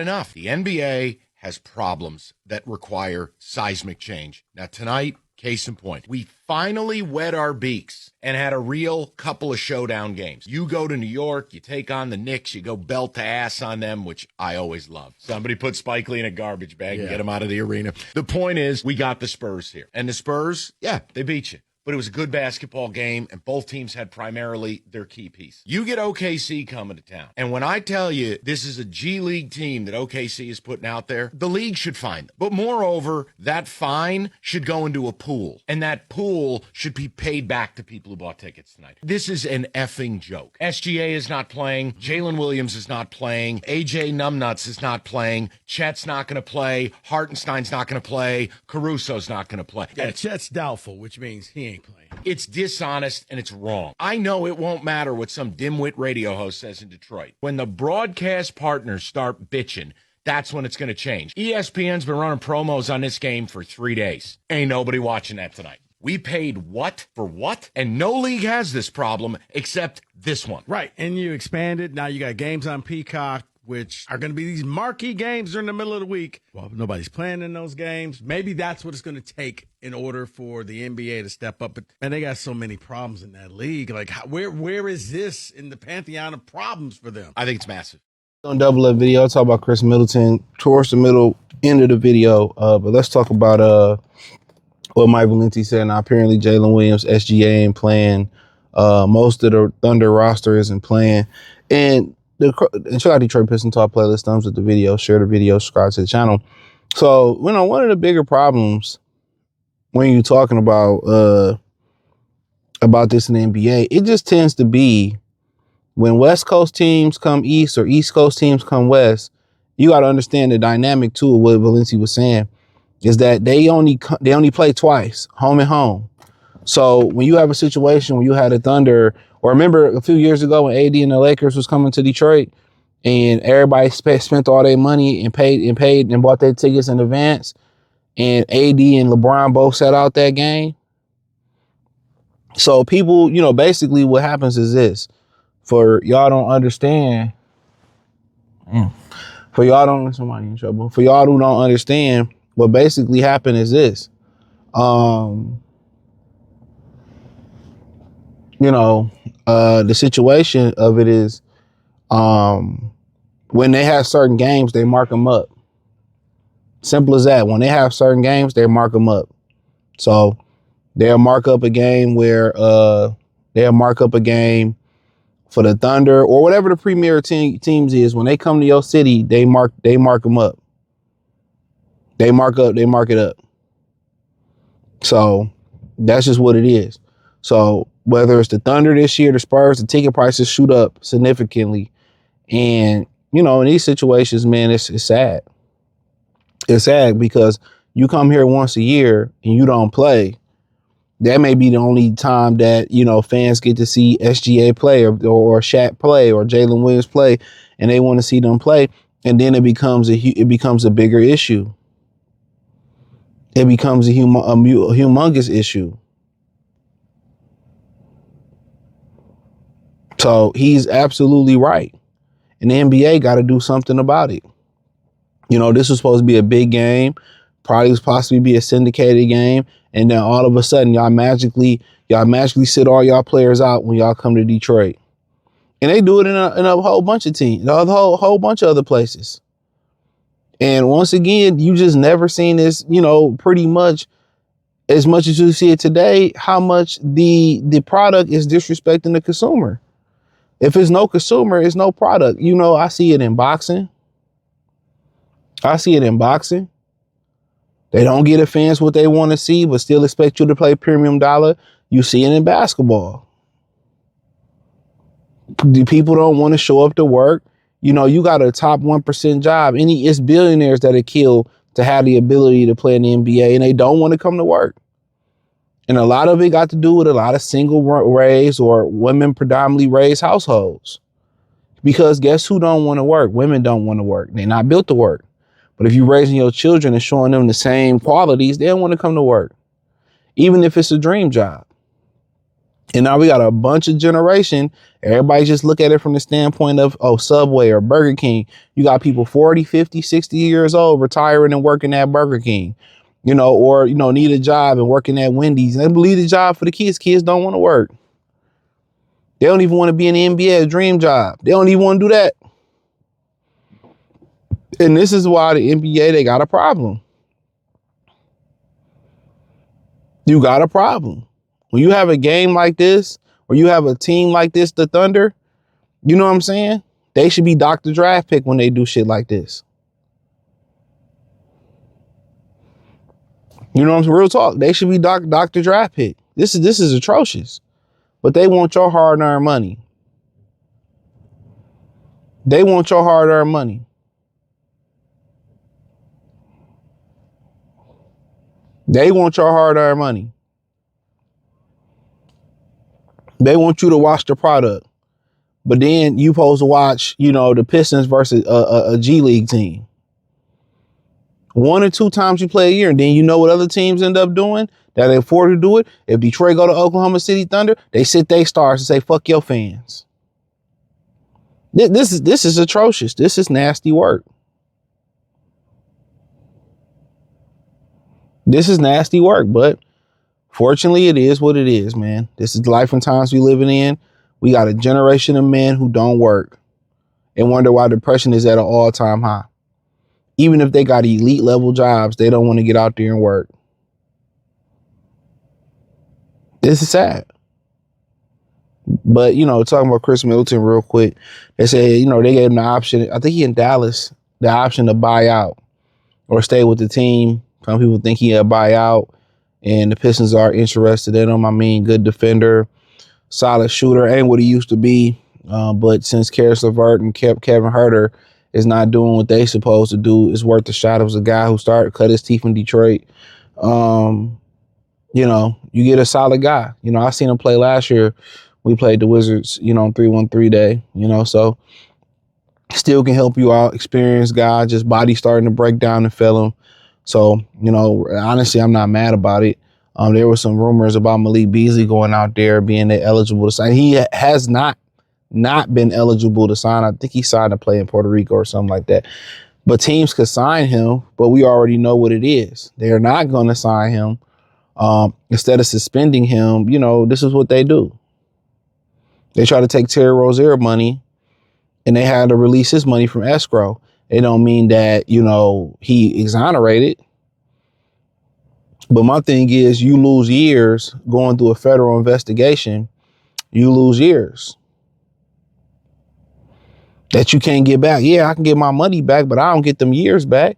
enough. The NBA has problems that require seismic change. Now, tonight, case in point, we finally wet our beaks and had a real couple of showdown games. You go to New York, you take on the Knicks, you go belt to ass on them, which I always love. Somebody put Spike Lee in a garbage bag and get him out of the arena. The point is, we got the Spurs here. And the Spurs, they beat you. But it was a good basketball game, and both teams had primarily their key piece. You get OKC coming to town, and when I tell you this is a G League team that OKC is putting out there, the league should find them. But moreover, that fine should go into a pool, and that pool should be paid back to people who bought tickets tonight. This is an effing joke. SGA is not playing. Jalen Williams is not playing. AJ Numbnuts is not playing. Chet's not going to play. Hartenstein's not going to play. Caruso's not going to play. Yeah, Chet's doubtful, which means he ain't playing. It's dishonest and it's wrong. I know it won't matter what some dimwit radio host says in Detroit. When the broadcast partners start bitching, that's when it's going to change. ESPN's been running promos on this game for 3 days. Ain't nobody watching that tonight. We paid what for what? And no league has this problem except this one. Right, and you expanded. Now you got games on Peacock, which are going to be these marquee games during the middle of the week. Well, nobody's playing in those games. Maybe that's what it's going to take in order for the NBA to step up. But man, they got so many problems in that league. Like, where is this in the pantheon of problems for them? I think it's massive. On double up video, I'll talk about Khris Middleton towards the middle end of the video. But let's talk about what Mike Valenti said. Now, apparently Jalen Williams, SGA ain't playing. Most of the Thunder roster isn't playing. And check out Detroit Pistons Talk playlist, thumbs up the video, share the video, subscribe to the channel. So, one of the bigger problems when you're talking about this in the NBA, it just tends to be when West Coast teams come East or East Coast teams come West, you got to understand the dynamic too of what Valenti was saying is that they only play twice, home and home. So when you have a situation where you had a Thunder, or remember a few years ago when AD and the Lakers was coming to Detroit and everybody spent all their money and paid and bought their tickets in advance, and AD and LeBron both sat out that game. So people, basically what happens is this. For y'all don't understand. Somebody in trouble. For y'all who don't understand, what basically happened is this. The situation of it is when they have certain games, they mark them up. Simple as that. When they have certain games, they mark them up. So they'll mark up a game for the Thunder or whatever the premier teams is. When they come to your city, they mark them up. They mark it up. So that's just what it is. So whether it's the Thunder this year, the Spurs, the ticket prices shoot up significantly. And, in these situations, man, it's sad. It's sad because you come here once a year and you don't play. That may be the only time that, fans get to see SGA play or Shaq play or Jalen Williams play, and they want to see them play. And then it becomes a bigger issue. It becomes a humongous issue. So he's absolutely right. And the NBA got to do something about it. This was supposed to be a big game, probably was possibly be a syndicated game. And then all of a sudden, y'all magically sit all y'all players out when y'all come to Detroit. And they do it in a whole bunch of teams, a whole bunch of other places. And once again, you just never seen this, pretty much as much as you see it today, how much the product is disrespecting the consumer. If it's no consumer, it's no product. I see it in boxing. They don't get the fans what they want to see, but still expect you to play premium dollar. You see it in basketball. The people don't want to show up to work. You got a top 1% job. It's billionaires that are killed to have the ability to play in the NBA, and they don't want to come to work. And a lot of it got to do with a lot of single raised or women predominantly raised households. Because guess who don't want to work? Women don't want to work. They're not built to work. But if you're raising your children and showing them the same qualities, they don't want to come to work, even if it's a dream job. And now we got a bunch of generation. Everybody just look at it from the standpoint of, Subway or Burger King. You got people 40, 50, 60 years old retiring and working at Burger King, or, need a job and working at Wendy's. And they leave the job for the kids. Kids don't want to work. They don't even want to be in the NBA, a dream job. They don't even want to do that. And this is why the NBA, they got a problem. You got a problem. When you have a game like this, or you have a team like this, the Thunder, you know what I'm saying? They should be Dr. Draft Pick when they do shit like this. You know what I'm saying? Real talk. They should be Dr. Draft Pick. This is atrocious. But they want your hard-earned money. They want your hard-earned money. They want your hard-earned money. They want you to watch the product. But then you supposed to watch, the Pistons versus a G League team. 1 or 2 times you play a year, and then you know what other teams end up doing that they afford to do it. If Detroit go to Oklahoma City Thunder, they sit their stars and say, fuck your fans. This is atrocious. This is nasty work. This is nasty work, but fortunately, it is what it is, man. This is the life and times we living in. We got a generation of men who don't work and wonder why depression is at an all-time high. Even if they got elite level jobs, they don't want to get out there and work. This is sad. But, talking about Khris Middleton real quick, they say, they gave him the option. I think he in Dallas, the option to buy out or stay with the team. Some people think he'll buy out, and the Pistons are interested in him. I mean, good defender, solid shooter, ain't what he used to be. But since Khris LeVert and Kevin Huerter is not doing what they supposed to do, it's worth the shot. It was a guy who cut his teeth in Detroit. You get a solid guy. I seen him play last year. We played the Wizards, on 3-1-3 day, so still can help you out. Experienced guy, just body starting to break down and feel him. So, honestly, I'm not mad about it. There were some rumors about Malik Beasley going out there being eligible to sign. He has not been eligible to sign. I think he signed to play in Puerto Rico or something like that. But teams could sign him, but we already know what it is. They're not going to sign him. Instead of suspending him, this is what they do. They try to take Terry Rozier money, and they had to release his money from escrow. It don't mean that, he exonerated. But my thing is, you lose years going through a federal investigation. You lose years that you can't get back. Yeah, I can get my money back, but I don't get them years back.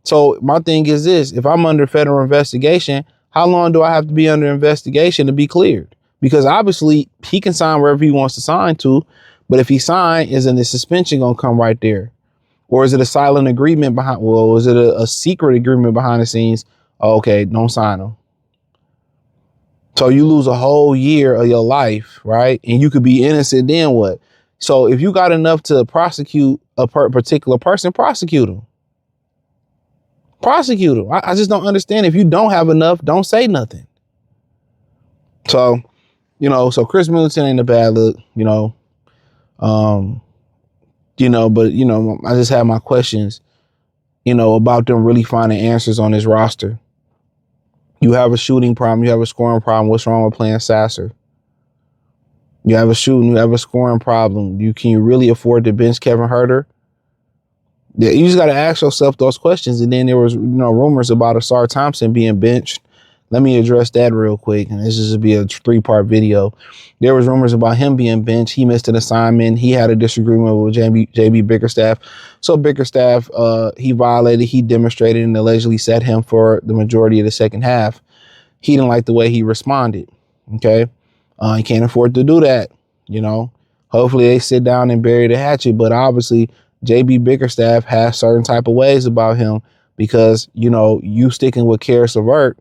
So my thing is this: if I'm under federal investigation, how long do I have to be under investigation to be cleared? Because obviously he can sign wherever he wants to sign to, but if he sign, isn't the suspension going to come right there? Or is it a silent agreement behind? Well, is it a secret agreement behind the scenes? Oh, okay, don't sign them. So you lose a whole year of your life, right? And you could be innocent. Then what? So if you got enough to prosecute a particular person, prosecute them. Prosecute them. I just don't understand. If you don't have enough, don't say nothing. So, so Khris Middleton ain't a bad look, but, I just have my questions, about them really finding answers on this roster. You have a shooting problem. You have a scoring problem. What's wrong with playing Sasser? You have a shooting. You have a scoring problem. Can you really afford to bench Kevin Huerter? Yeah, you just got to ask yourself those questions. And then there was, rumors about Asar Thompson being benched. Let me address that real quick. And this is be a 3-part video. There was rumors about him being benched. He missed an assignment. He had a disagreement with JB Bickerstaff. So Bickerstaff, he violated, he demonstrated, and allegedly set him for the majority of the second half. He didn't like the way he responded. Okay. He can't afford to do that. Hopefully they sit down and bury the hatchet. But obviously JB Bickerstaff has certain type of ways about him because, you sticking with Khris LeVert,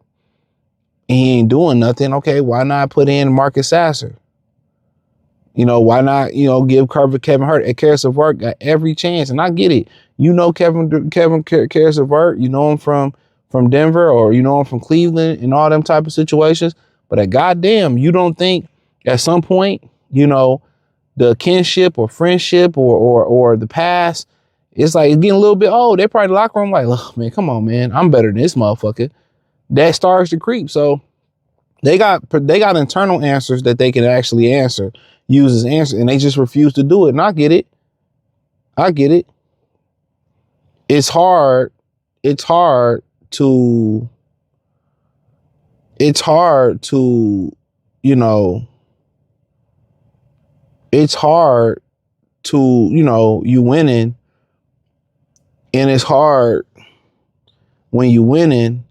he ain't doing nothing. Okay, why not put in Marcus Sasser? Why not, give Kevin Huerter and Khris LeVert got every chance. And I get it. Khris LeVert, him from Denver or him from Cleveland and all them type of situations. But at goddamn, you don't think at some point, you know, the kinship or friendship or the past, it's like it's getting a little bit old. They probably in the locker room like, look, man, come on, man. I'm better than this motherfucker. That starts to creep. So they got internal answers that they can actually use as answers, and they just refuse to do it. And I get it. It's hard to, you know, you winning, and it's hard when you winning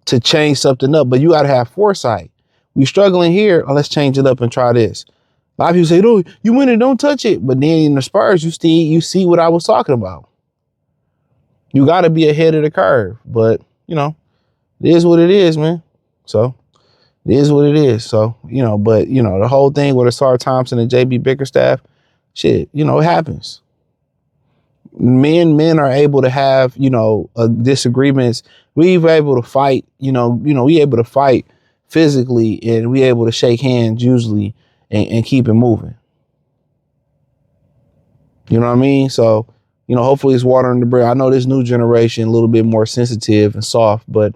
to change something up, but you got to have foresight. We struggling here. Oh, let's change it up and try this. A lot of people say, "Oh, you winning, don't touch it." But then in the Spurs, you see what I was talking about. You got to be ahead of the curve, but you know, it is what it is, man. So it is what it is. So, you know, but you know, the whole thing with Asar Thompson and JB Bickerstaff, shit, you know, it happens. Men are able to have, you know, disagreements. We're able to fight, we able to fight physically, and we able to shake hands usually and keep it moving. You know what I mean? So, you know, hopefully it's water in the bridge. I know this new generation a little bit more sensitive and soft, but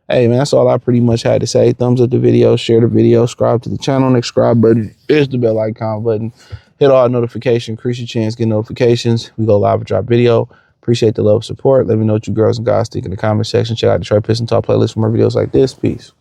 hey, man, that's all I pretty much had to say. Thumbs up the video, share the video, subscribe to the channel. Next subscribe button is the bell icon button. Hit all notifications. Increase your chance, get notifications. We go live and drop video. Appreciate the love and support. Let me know what you girls and guys think in the comment section. Check out the Detroit Pistons Talk playlist for more videos like this. Peace.